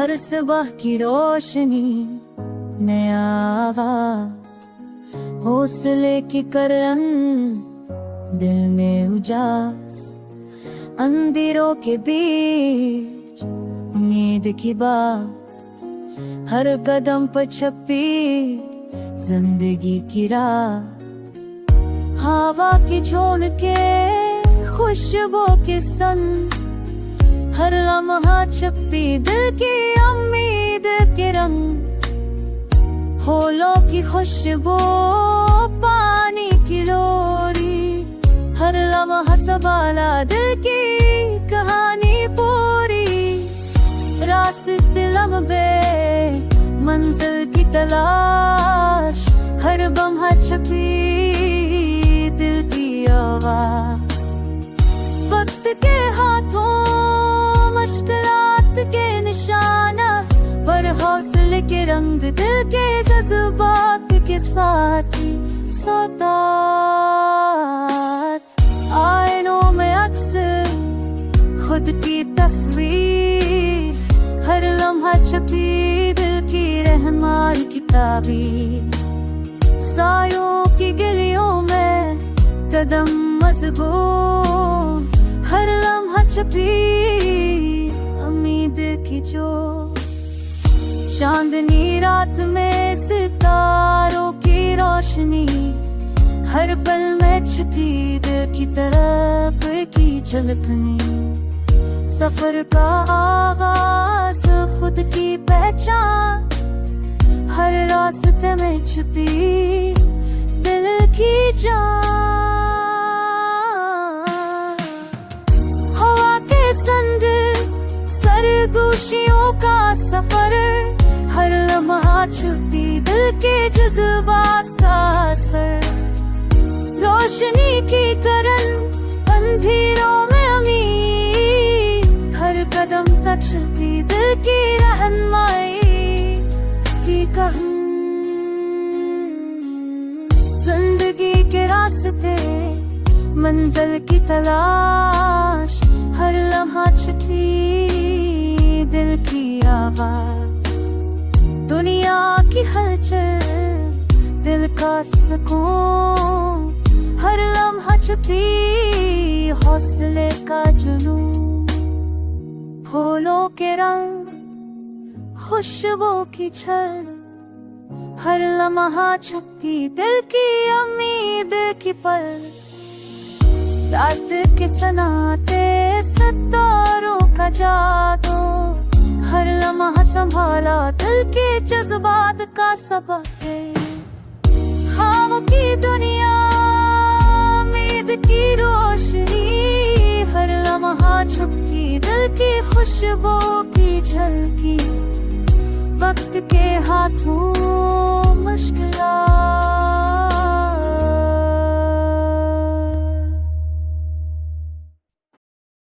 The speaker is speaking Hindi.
हर सुबह की रोशनी नया हौसले की करन दिल में उजास, अंधेरों के बीच उम्मीद की बात, हर कदम पर छपी जिंदगी की राह। हवा की झोंके खुशबू के संग, हर लम्हा छपी दिल की उम्मीद के रंग। फूलों की खुशबू पानी की लोरी, हर लम्हा संभाला दिल की कहानी पूरी। रास्ते लम्बे मंजिल की तलाश, हर लम्हा छपी दिल की आवाज। वक्त के हाथों मुश्किलात के निशाना, पर हौसले के रंग दिल के जज्बात के साथ ही साथ। आईनों में अक्सर खुद की तस्वीर, हर लम्हा छपी दिल की रहमान की ताबीर। सायों की गलियों में कदम मजबूत, हर लम्हा छपी उम्मीद की जो। चांदनी रात में सितारों की रोशनी, हर पल में छपी दिल की तरफ की झलकनी। सफर का आगाज खुद की पहचान, हर रास्ते में छपी दिल की जान। हवा के संग सरगोशियों का सफर, हर लम्हा छपी दिल के जज्बात का असर। रोशनी की करन अंधेरों में उम्मीद, हर कदम तक छपी दिल की रहनुमाई की कहानी। जिंदगी के रास्ते मंजिल की तलाश, हर लम्हा छपी दिल की आवाज। दुनिया की हलचल दिल का सुकून, हर लम्हा छपी हौसले का जुनून। फूलों के रंग खुशबू की छल, हर लम्हा छपी दिल की उम्मीद की पल। रात के सनाते सितारों का जादू, हर लम्हा संभाला दिल के जज्बात का सबक। ख्वाबों की दुनिया उम्मीद की रोशनी, हर लम्हा छपी दिल की खुशबू की झलकी। वक्त के हाथों मुश्किलात